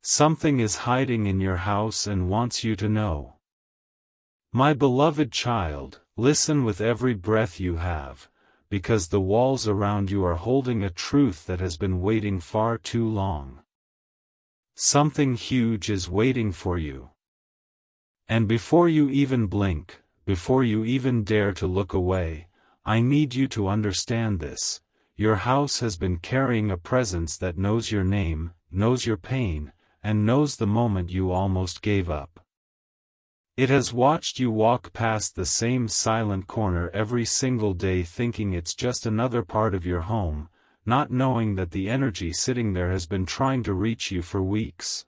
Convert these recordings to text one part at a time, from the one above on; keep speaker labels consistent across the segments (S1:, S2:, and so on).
S1: Something is hiding in your house and wants you to know. My beloved child, listen with every breath you have, because the walls around you are holding a truth that has been waiting far too long. Something huge is waiting for you. And before you even blink, before you even dare to look away, I need you to understand this. Your house has been carrying a presence that knows your name, knows your pain, and knows the moment you almost gave up. It has watched you walk past the same silent corner every single day thinking it's just another part of your home, not knowing that the energy sitting there has been trying to reach you for weeks.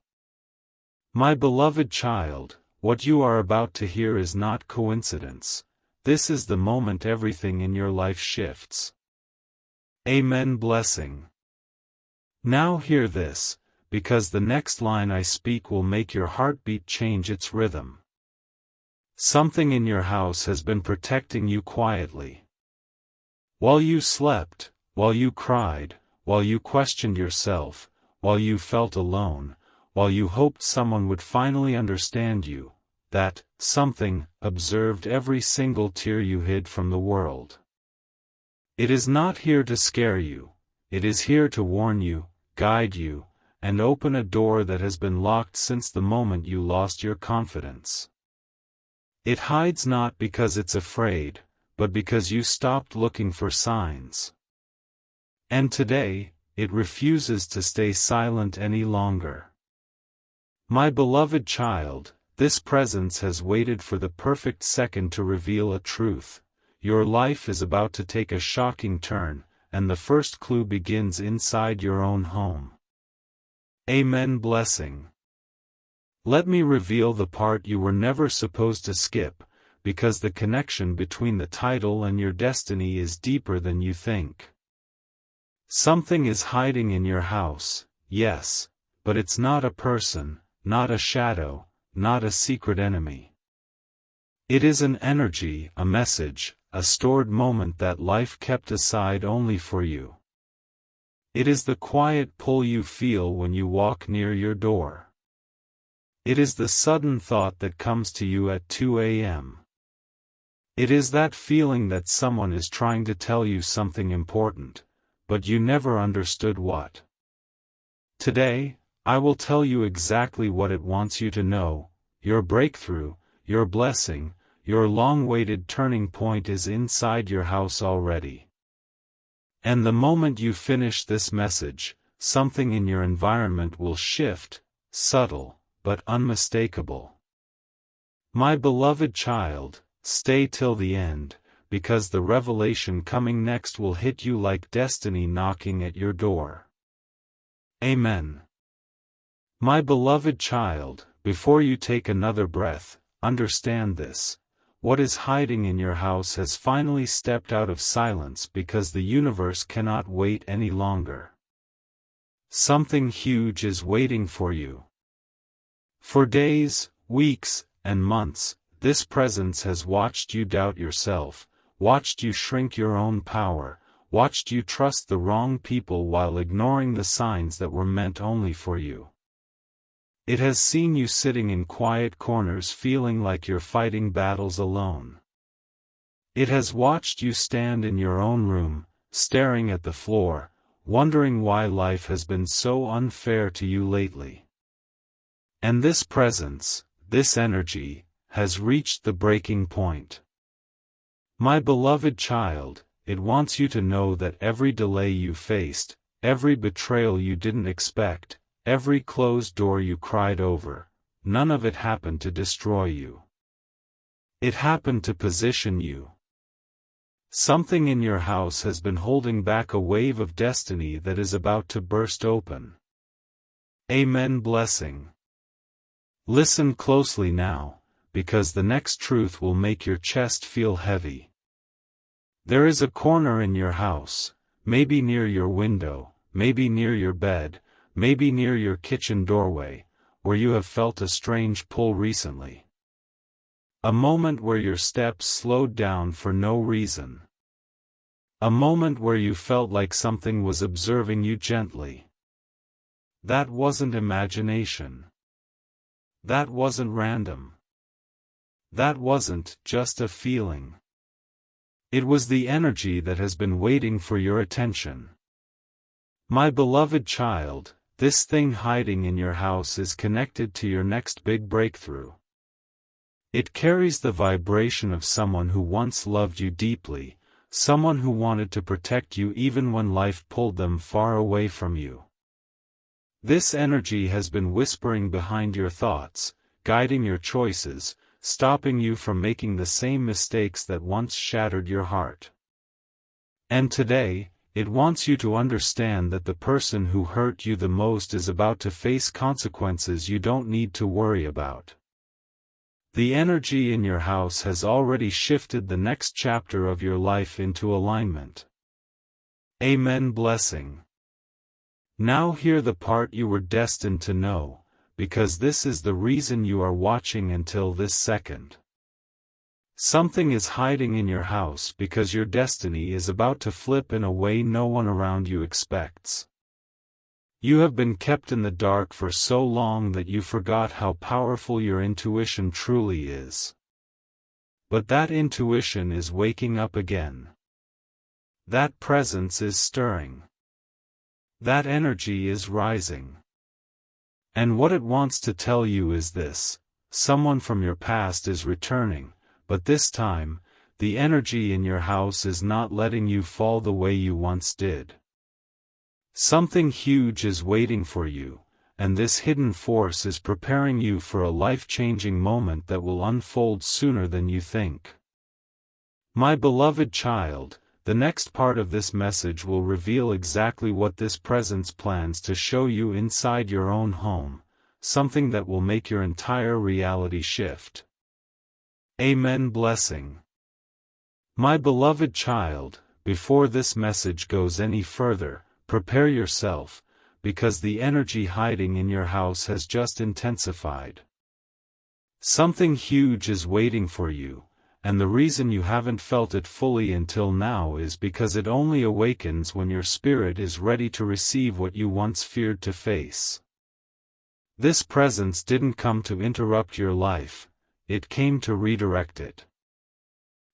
S1: My beloved child, what you are about to hear is not coincidence. This is the moment everything in your life shifts. Amen. Blessing. Now hear this, because the next line I speak will make your heartbeat change its rhythm. Something in your house has been protecting you quietly. While you slept, while you cried, while you questioned yourself, while you felt alone, while you hoped someone would finally understand you, that something observed every single tear you hid from the world. It is not here to scare you, it is here to warn you, guide you, and open a door that has been locked since the moment you lost your confidence. It hides not because it's afraid, but because you stopped looking for signs. And today, it refuses to stay silent any longer. My beloved child, this presence has waited for the perfect second to reveal a truth. Your life is about to take a shocking turn, and the first clue begins inside your own home. Amen. Blessing. Let me reveal the part you were never supposed to skip, because the connection between the title and your destiny is deeper than you think. Something is hiding in your house, yes, but it's not a person, not a shadow, not a secret enemy. It is an energy, a message, a stored moment that life kept aside only for you. It is the quiet pull you feel when you walk near your door. It is the sudden thought that comes to you at 2 a.m. It is that feeling that someone is trying to tell you something important, but you never understood what. Today, I will tell you exactly what it wants you to know. Your breakthrough, your blessing, your long-awaited turning point is inside your house already. And the moment you finish this message, something in your environment will shift, subtle, but unmistakable. My beloved child, stay till the end, because the revelation coming next will hit you like destiny knocking at your door. Amen. My beloved child, before you take another breath, understand this. What is hiding in your house has finally stepped out of silence because the universe cannot wait any longer. Something huge is waiting for you. For days, weeks, and months, this presence has watched you doubt yourself, watched you shrink your own power, watched you trust the wrong people while ignoring the signs that were meant only for you. It has seen you sitting in quiet corners feeling like you're fighting battles alone. It has watched you stand in your own room, staring at the floor, wondering why life has been so unfair to you lately. And this presence, this energy, has reached the breaking point. My beloved child, it wants you to know that every delay you faced, every betrayal you didn't expect, every closed door you cried over, none of it happened to destroy you. It happened to position you. Something in your house has been holding back a wave of destiny that is about to burst open. Amen. Blessing. Listen closely now, because the next truth will make your chest feel heavy. There is a corner in your house, maybe near your window, maybe near your bed, maybe near your kitchen doorway, where you have felt a strange pull recently. A moment where your steps slowed down for no reason. A moment where you felt like something was observing you gently. That wasn't imagination. That wasn't random. That wasn't just a feeling. It was the energy that has been waiting for your attention. My beloved child, this thing hiding in your house is connected to your next big breakthrough. It carries the vibration of someone who once loved you deeply, someone who wanted to protect you even when life pulled them far away from you. This energy has been whispering behind your thoughts, guiding your choices, stopping you from making the same mistakes that once shattered your heart. And today, it wants you to understand that the person who hurt you the most is about to face consequences you don't need to worry about. The energy in your house has already shifted the next chapter of your life into alignment. Amen. Blessing. Now hear the part you were destined to know, because this is the reason you are watching until this second. Something is hiding in your house because your destiny is about to flip in a way no one around you expects. You have been kept in the dark for so long that you forgot how powerful your intuition truly is. But that intuition is waking up again. That presence is stirring. That energy is rising. And what it wants to tell you is this: someone from your past is returning, but this time, the energy in your house is not letting you fall the way you once did. Something huge is waiting for you, and this hidden force is preparing you for a life-changing moment that will unfold sooner than you think. My beloved child, the next part of this message will reveal exactly what this presence plans to show you inside your own home, something that will make your entire reality shift. Amen. Blessing. My beloved child, before this message goes any further, prepare yourself, because the energy hiding in your house has just intensified. Something huge is waiting for you, and the reason you haven't felt it fully until now is because it only awakens when your spirit is ready to receive what you once feared to face. This presence didn't come to interrupt your life, it came to redirect it.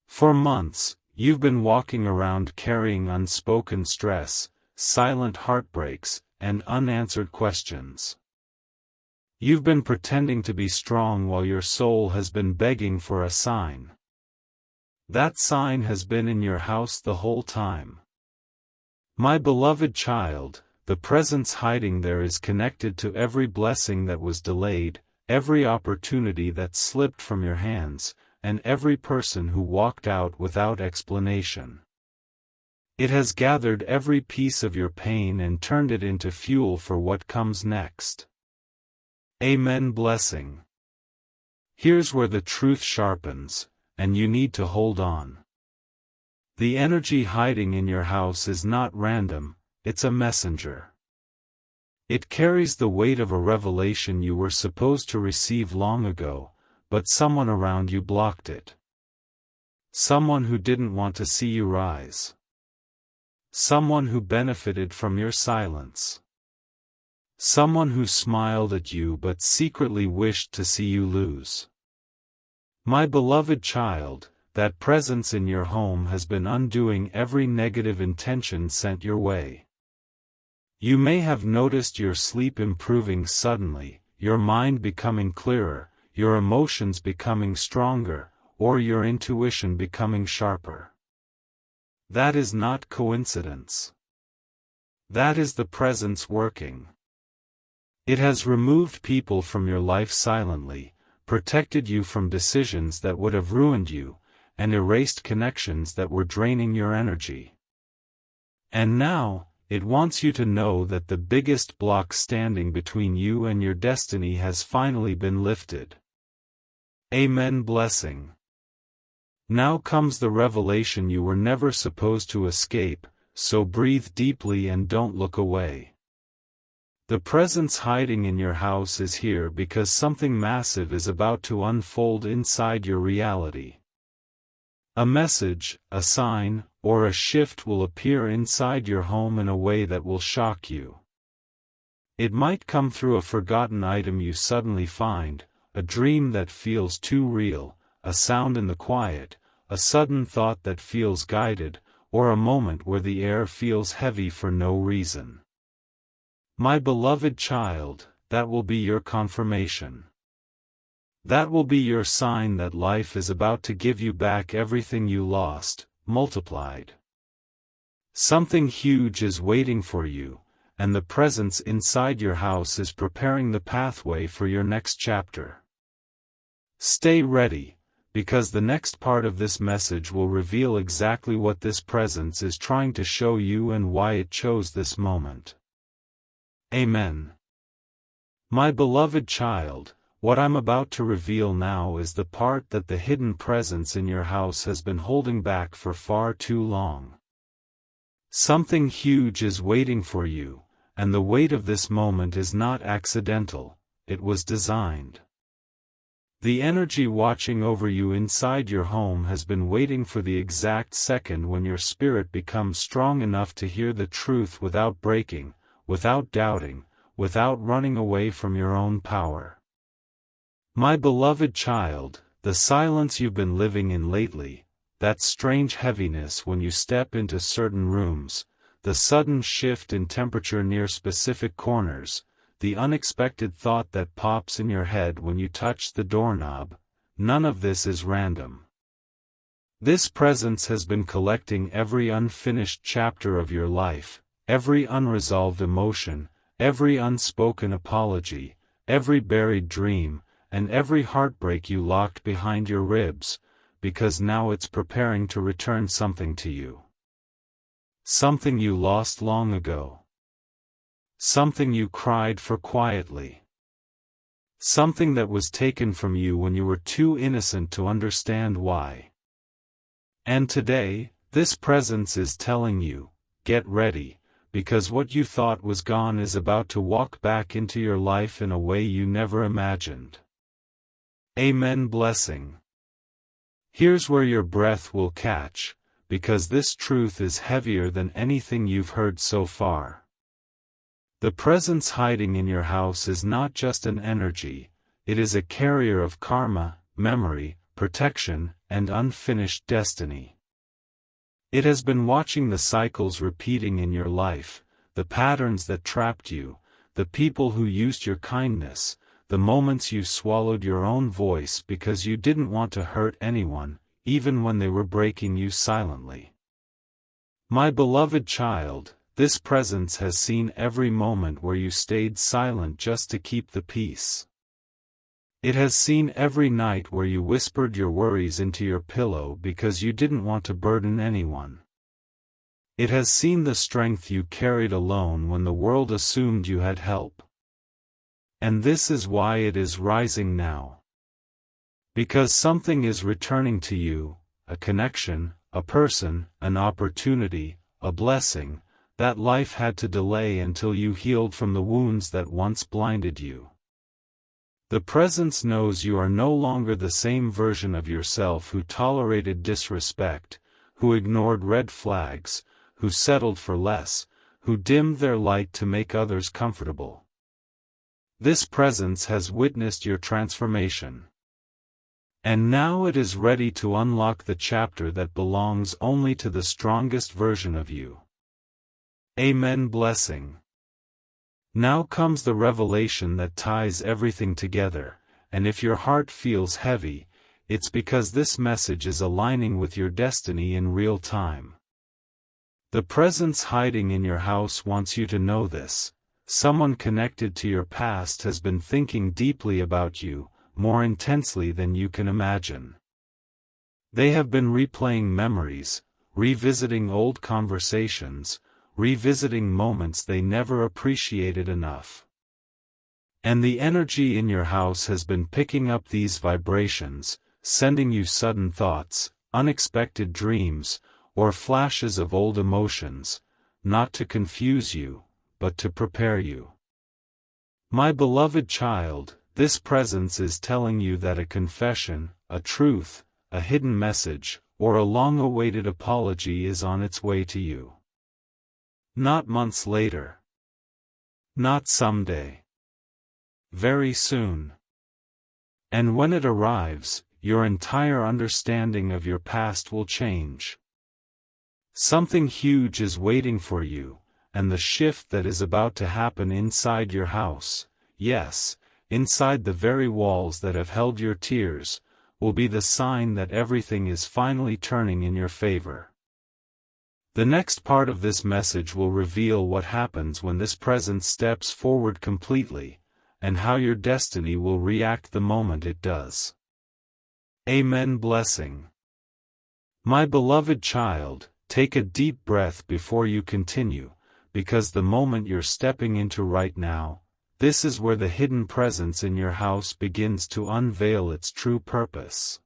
S1: For months, you've been walking around carrying unspoken stress, silent heartbreaks, and unanswered questions. You've been pretending to be strong while your soul has been begging for a sign. That sign has been in your house the whole time. My beloved child, the presence hiding there is connected to every blessing that was delayed, every opportunity that slipped from your hands, and every person who walked out without explanation. It has gathered every piece of your pain and turned it into fuel for what comes next. Amen. Blessing. Here's where the truth sharpens, and you need to hold on. The energy hiding in your house is not random, it's a messenger. It carries the weight of a revelation you were supposed to receive long ago, but someone around you blocked it. Someone who didn't want to see you rise. Someone who benefited from your silence. Someone who smiled at you but secretly wished to see you lose. My beloved child, that presence in your home has been undoing every negative intention sent your way. You may have noticed your sleep improving suddenly, your mind becoming clearer, your emotions becoming stronger, or your intuition becoming sharper. That is not coincidence. That is the presence working. It has removed people from your life silently, protected you from decisions that would have ruined you, and erased connections that were draining your energy. And now, it wants you to know that the biggest block standing between you and your destiny has finally been lifted. Amen. Blessing. Now comes the revelation you were never supposed to escape, so breathe deeply and don't look away. The presence hiding in your house is here because something massive is about to unfold inside your reality. A message, a sign, or a shift will appear inside your home in a way that will shock you. It might come through a forgotten item you suddenly find, a dream that feels too real, a sound in the quiet, a sudden thought that feels guided, or a moment where the air feels heavy for no reason. My beloved child, that will be your confirmation. That will be your sign that life is about to give you back everything you lost, multiplied. Something huge is waiting for you, and the presence inside your house is preparing the pathway for your next chapter. Stay ready, because the next part of this message will reveal exactly what this presence is trying to show you and why it chose this moment. Amen. My beloved child, what I'm about to reveal now is the part that the hidden presence in your house has been holding back for far too long. Something huge is waiting for you, and the wait of this moment is not accidental, it was designed. The energy watching over you inside your home has been waiting for the exact second when your spirit becomes strong enough to hear the truth without breaking, without doubting, without running away from your own power. My beloved child, the silence you've been living in lately, that strange heaviness when you step into certain rooms, the sudden shift in temperature near specific corners, the unexpected thought that pops in your head when you touch the doorknob, none of this is random. This presence has been collecting every unfinished chapter of your life, every unresolved emotion, every unspoken apology, every buried dream, and every heartbreak you locked behind your ribs, because now it's preparing to return something to you. Something you lost long ago. Something you cried for quietly. Something that was taken from you when you were too innocent to understand why. And today, this presence is telling you, get ready, because what you thought was gone is about to walk back into your life in a way you never imagined. Amen. Blessing. Here's where your breath will catch, because this truth is heavier than anything you've heard so far. The presence hiding in your house is not just an energy, it is a carrier of karma, memory, protection, and unfinished destiny. It has been watching the cycles repeating in your life, the patterns that trapped you, the people who used your kindness, the moments you swallowed your own voice because you didn't want to hurt anyone, even when they were breaking you silently. My beloved child, this presence has seen every moment where you stayed silent just to keep the peace. It has seen every night where you whispered your worries into your pillow because you didn't want to burden anyone. It has seen the strength you carried alone when the world assumed you had help. And this is why it is rising now. Because something is returning to you, a connection, a person, an opportunity, a blessing, that life had to delay until you healed from the wounds that once blinded you. The presence knows you are no longer the same version of yourself who tolerated disrespect, who ignored red flags, who settled for less, who dimmed their light to make others comfortable. This presence has witnessed your transformation. And now it is ready to unlock the chapter that belongs only to the strongest version of you. Amen. Blessing. Now comes the revelation that ties everything together, and if your heart feels heavy, it's because this message is aligning with your destiny in real time. The presence hiding in your house wants you to know this. Someone connected to your past has been thinking deeply about you, more intensely than you can imagine. They have been replaying memories, revisiting old conversations, revisiting moments they never appreciated enough. And the energy in your house has been picking up these vibrations, sending you sudden thoughts, unexpected dreams, or flashes of old emotions, not to confuse you, but to prepare you. My beloved child, this presence is telling you that a confession, a truth, a hidden message, or a long-awaited apology is on its way to you. Not months later. Not someday. Very soon. And when it arrives, your entire understanding of your past will change. Something huge is waiting for you, and the shift that is about to happen inside your house, yes, inside the very walls that have held your tears, will be the sign that everything is finally turning in your favor. The next part of this message will reveal what happens when this presence steps forward completely, and how your destiny will react the moment it does. Amen. Blessing. My beloved child, take a deep breath before you continue, because the moment you're stepping into right now, this is where the hidden presence in your house begins to unveil its true purpose.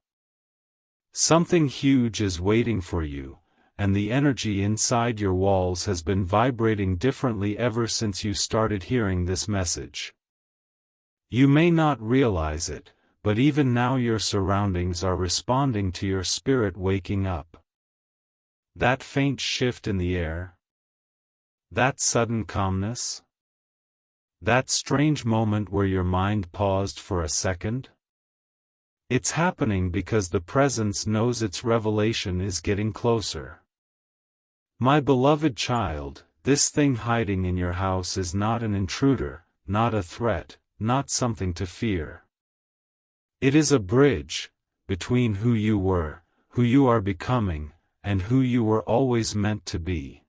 S1: Something huge is waiting for you, and the energy inside your walls has been vibrating differently ever since you started hearing this message. You may not realize it, but even now your surroundings are responding to your spirit waking up. That faint shift in the air, that sudden calmness, that strange moment where your mind paused for a second? It's happening because the presence knows its revelation is getting closer. My beloved child, this thing hiding in your house is not an intruder, not a threat, not something to fear. It is a bridge between who you were, who you are becoming, and who you were always meant to be.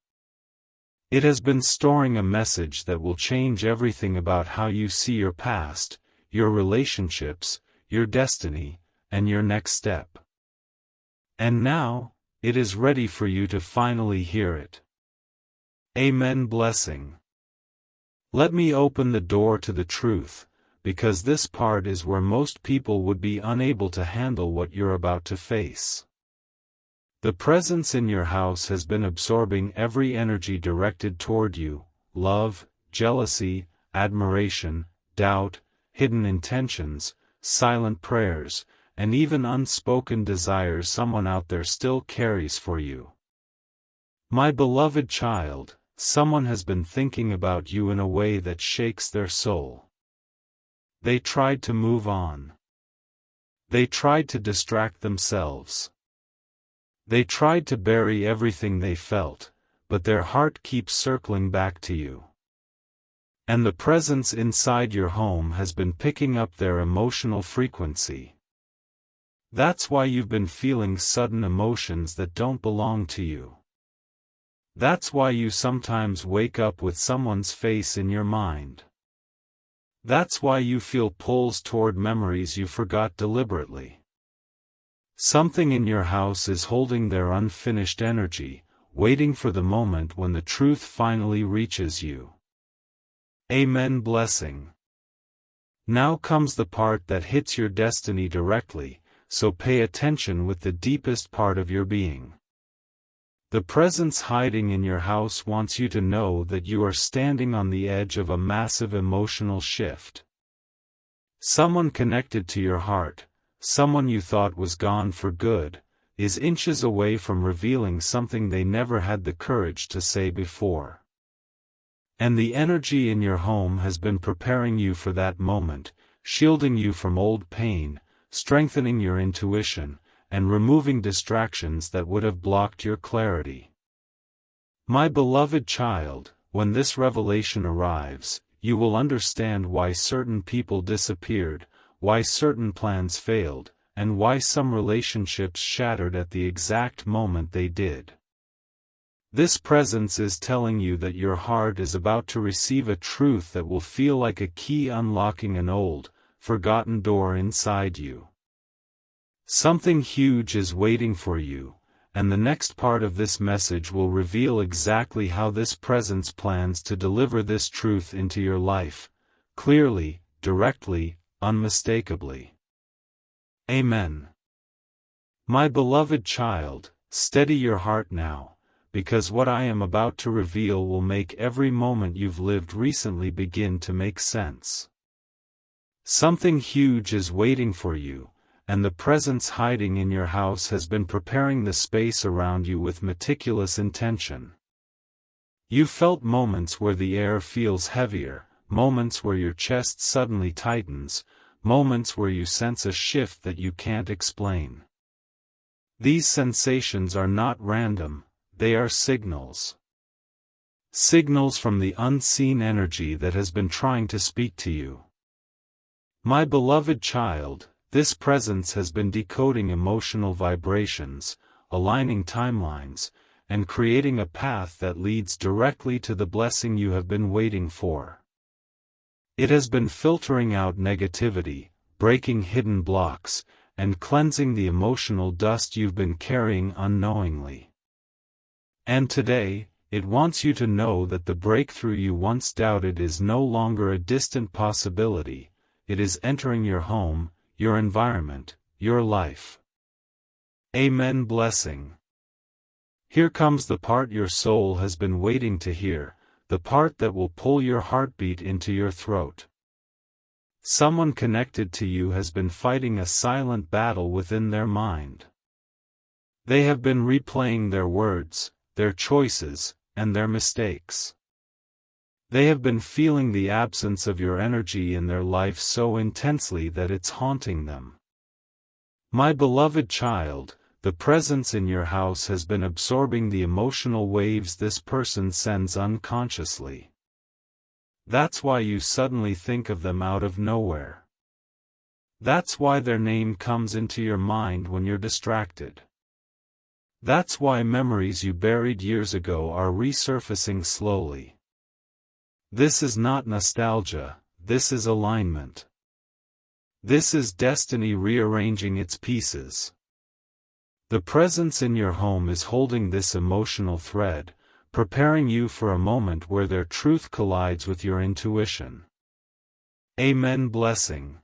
S1: It has been storing a message that will change everything about how you see your past, your relationships, your destiny, and your next step. And now, it is ready for you to finally hear it. Amen. Blessing. Let me open the door to the truth, because this part is where most people would be unable to handle what you're about to face. The presence in your house has been absorbing every energy directed toward you: love, jealousy, admiration, doubt, hidden intentions, silent prayers, and even unspoken desires someone out there still carries for you. My beloved child, someone has been thinking about you in a way that shakes their soul. They tried to move on. They tried to distract themselves. They tried to bury everything they felt, but their heart keeps circling back to you. And the presence inside your home has been picking up their emotional frequency. That's why you've been feeling sudden emotions that don't belong to you. That's why you sometimes wake up with someone's face in your mind. That's why you feel pulls toward memories you forgot deliberately. Something in your house is holding their unfinished energy, waiting for the moment when the truth finally reaches you. Amen. Blessing. Now comes the part that hits your destiny directly, so pay attention with the deepest part of your being. The presence hiding in your house wants you to know that you are standing on the edge of a massive emotional shift. Someone connected to your heart, someone you thought was gone for good, is inches away from revealing something they never had the courage to say before. And the energy in your home has been preparing you for that moment, shielding you from old pain, strengthening your intuition, and removing distractions that would have blocked your clarity. My beloved child, when this revelation arrives, you will understand why certain people disappeared, why certain plans failed, and why some relationships shattered at the exact moment they did. This presence is telling you that your heart is about to receive a truth that will feel like a key unlocking an old, forgotten door inside you. Something huge is waiting for you, and the next part of this message will reveal exactly how this presence plans to deliver this truth into your life, clearly, directly, unmistakably. Amen. My beloved child, steady your heart now, because what I am about to reveal will make every moment you've lived recently begin to make sense. Something huge is waiting for you, and the presence hiding in your house has been preparing the space around you with meticulous intention. You've felt moments where the air feels heavier, moments where your chest suddenly tightens, moments where you sense a shift that you can't explain. These sensations are not random, they are signals. Signals from the unseen energy that has been trying to speak to you. My beloved child, this presence has been decoding emotional vibrations, aligning timelines, and creating a path that leads directly to the blessing you have been waiting for. It has been filtering out negativity, breaking hidden blocks, and cleansing the emotional dust you've been carrying unknowingly. And today, it wants you to know that the breakthrough you once doubted is no longer a distant possibility, it is entering your home, your environment, your life. Amen. Blessing. Here comes the part your soul has been waiting to hear, the part that will pull your heartbeat into your throat. Someone connected to you has been fighting a silent battle within their mind. They have been replaying their words, their choices, and their mistakes. They have been feeling the absence of your energy in their life so intensely that it's haunting them. My beloved child, the presence in your house has been absorbing the emotional waves this person sends unconsciously. That's why you suddenly think of them out of nowhere. That's why their name comes into your mind when you're distracted. That's why memories you buried years ago are resurfacing slowly. This is not nostalgia, this is alignment. This is destiny rearranging its pieces. The presence in your home is holding this emotional thread, preparing you for a moment where their truth collides with your intuition. Amen. Blessing.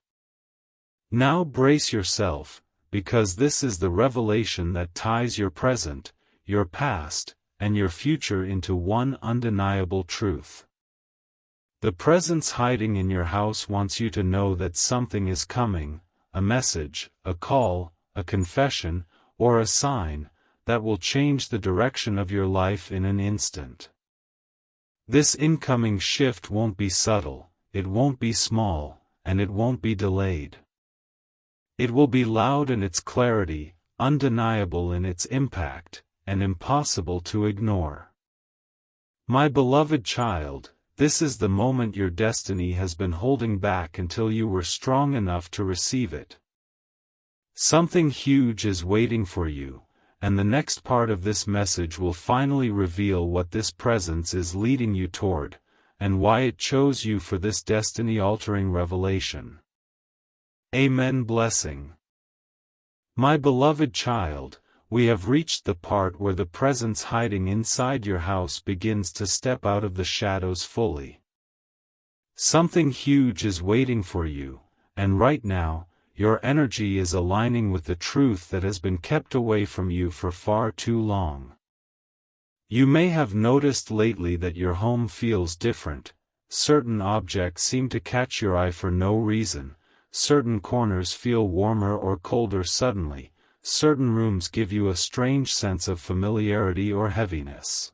S1: Now brace yourself, because this is the revelation that ties your present, your past, and your future into one undeniable truth. The presence hiding in your house wants you to know that something is coming, a message, a call, a confession, or a sign, that will change the direction of your life in an instant. This incoming shift won't be subtle, it won't be small, and it won't be delayed. It will be loud in its clarity, undeniable in its impact, and impossible to ignore. My beloved child, this is the moment your destiny has been holding back until you were strong enough to receive it. Something huge is waiting for you, and the next part of this message will finally reveal what this presence is leading you toward, and why it chose you for this destiny-altering revelation. Amen. Blessing. My beloved child, we have reached the part where the presence hiding inside your house begins to step out of the shadows fully. Something huge is waiting for you, and right now, your energy is aligning with the truth that has been kept away from you for far too long. You may have noticed lately that your home feels different, certain objects seem to catch your eye for no reason, certain corners feel warmer or colder suddenly, certain rooms give you a strange sense of familiarity or heaviness.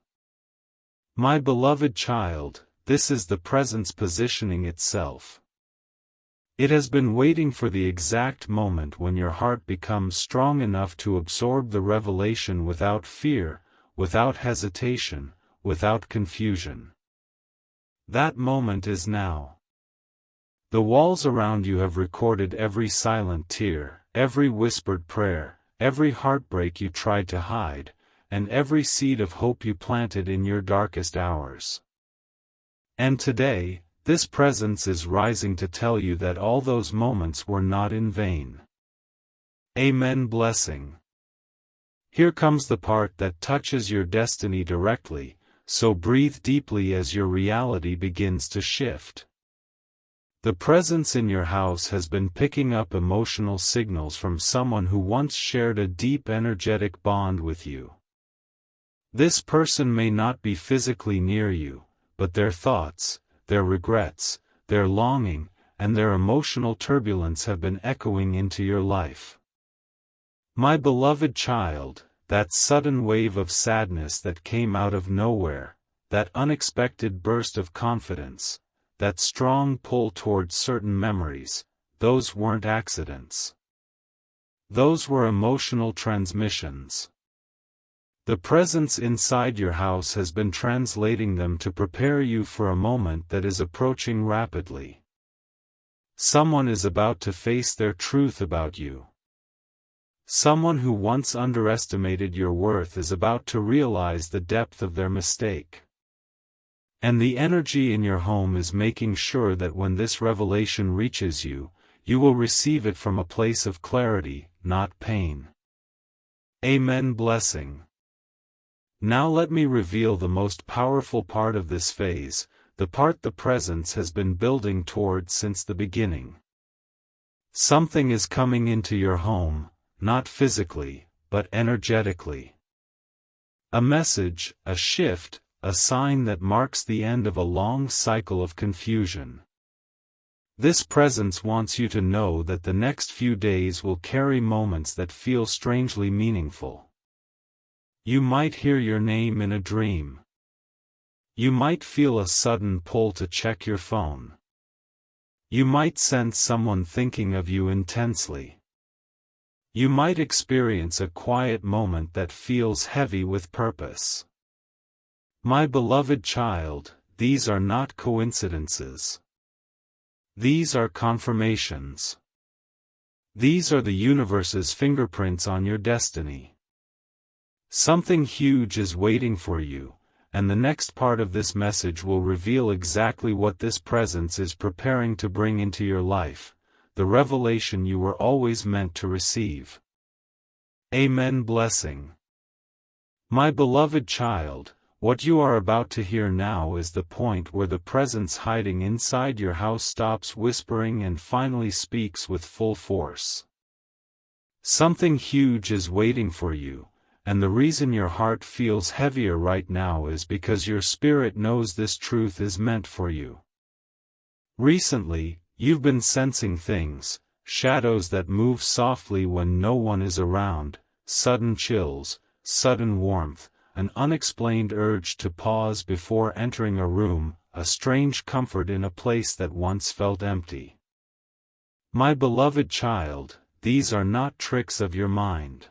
S1: My beloved child, this is the presence positioning itself. It has been waiting for the exact moment when your heart becomes strong enough to absorb the revelation without fear, without hesitation, without confusion. That moment is now. The walls around you have recorded every silent tear, every whispered prayer, every heartbreak you tried to hide, and every seed of hope you planted in your darkest hours. And today, this presence is rising to tell you that all those moments were not in vain. Amen. Blessing. Here comes the part that touches your destiny directly, so breathe deeply as your reality begins to shift. The presence in your house has been picking up emotional signals from someone who once shared a deep energetic bond with you. This person may not be physically near you, but their thoughts, their regrets, their longing, and their emotional turbulence have been echoing into your life. My beloved child, that sudden wave of sadness that came out of nowhere, that unexpected burst of confidence, that strong pull towards certain memories, those weren't accidents. Those were emotional transmissions. The presence inside your house has been translating them to prepare you for a moment that is approaching rapidly. Someone is about to face their truth about you. Someone who once underestimated your worth is about to realize the depth of their mistake. And the energy in your home is making sure that when this revelation reaches you, you will receive it from a place of clarity, not pain. Amen. Blessing. Now let me reveal the most powerful part of this phase, the part the presence has been building towards since the beginning. Something is coming into your home, not physically, but energetically. A message, a shift, a sign that marks the end of a long cycle of confusion. This presence wants you to know that the next few days will carry moments that feel strangely meaningful. You might hear your name in a dream. You might feel a sudden pull to check your phone. You might sense someone thinking of you intensely. You might experience a quiet moment that feels heavy with purpose. My beloved child, these are not coincidences. These are confirmations. These are the universe's fingerprints on your destiny. Something huge is waiting for you, and the next part of this message will reveal exactly what this presence is preparing to bring into your life, the revelation you were always meant to receive. Amen. Blessing. My beloved child, what you are about to hear now is the point where the presence hiding inside your house stops whispering and finally speaks with full force. Something huge is waiting for you, and the reason your heart feels heavier right now is because your spirit knows this truth is meant for you. Recently, you've been sensing things, shadows that move softly when no one is around, sudden chills, sudden warmth, an unexplained urge to pause before entering a room, a strange comfort in a place that once felt empty. My beloved child, these are not tricks of your mind.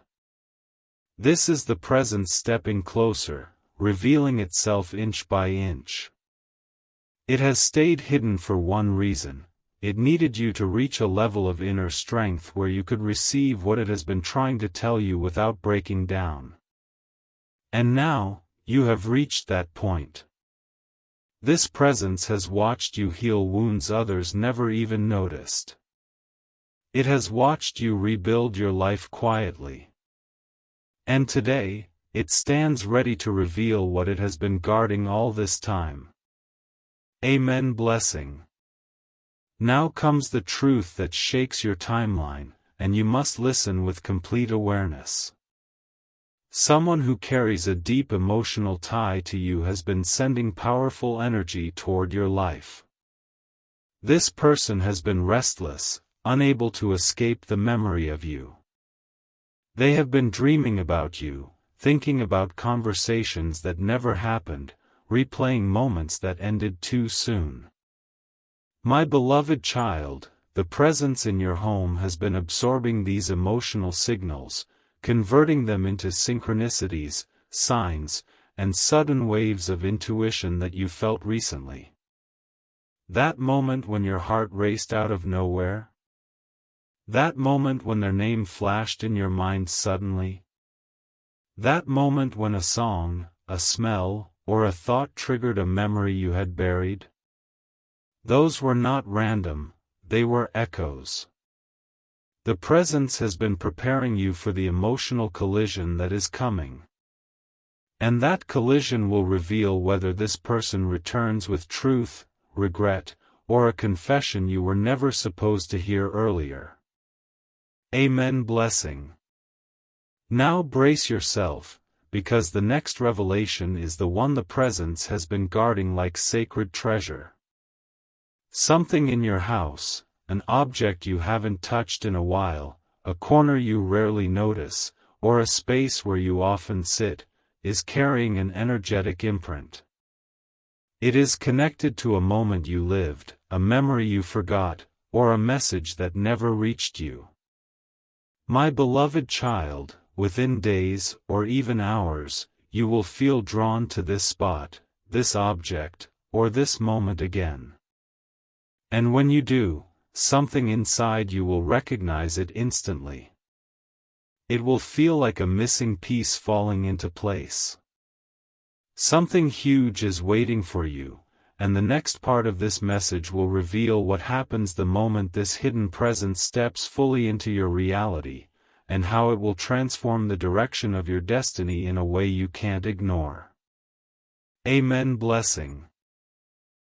S1: This is the presence stepping closer, revealing itself inch by inch. It has stayed hidden for one reason: it needed you to reach a level of inner strength where you could receive what it has been trying to tell you without breaking down. And now, you have reached that point. This presence has watched you heal wounds others never even noticed. It has watched you rebuild your life quietly. And today, it stands ready to reveal what it has been guarding all this time. Amen. Blessing. Now comes the truth that shakes your timeline, and you must listen with complete awareness. Someone who carries a deep emotional tie to you has been sending powerful energy toward your life. This person has been restless, unable to escape the memory of you. They have been dreaming about you, thinking about conversations that never happened, replaying moments that ended too soon. My beloved child, the presence in your home has been absorbing these emotional signals, converting them into synchronicities, signs, and sudden waves of intuition that you felt recently. That moment when your heart raced out of nowhere? That moment when their name flashed in your mind suddenly? That moment when a song, a smell, or a thought triggered a memory you had buried? Those were not random, they were echoes. The presence has been preparing you for the emotional collision that is coming. And that collision will reveal whether this person returns with truth, regret, or a confession you were never supposed to hear earlier. Amen. Blessing. Now brace yourself, because the next revelation is the one the presence has been guarding like sacred treasure. Something in your house, an object you haven't touched in a while, a corner you rarely notice, or a space where you often sit, is carrying an energetic imprint. It is connected to a moment you lived, a memory you forgot, or a message that never reached you. My beloved child, within days, or even hours, you will feel drawn to this spot, this object, or this moment again. And when you do, something inside you will recognize it instantly. It will feel like a missing piece falling into place. Something huge is waiting for you, and the next part of this message will reveal what happens the moment this hidden presence steps fully into your reality, and how it will transform the direction of your destiny in a way you can't ignore. Amen. Blessing.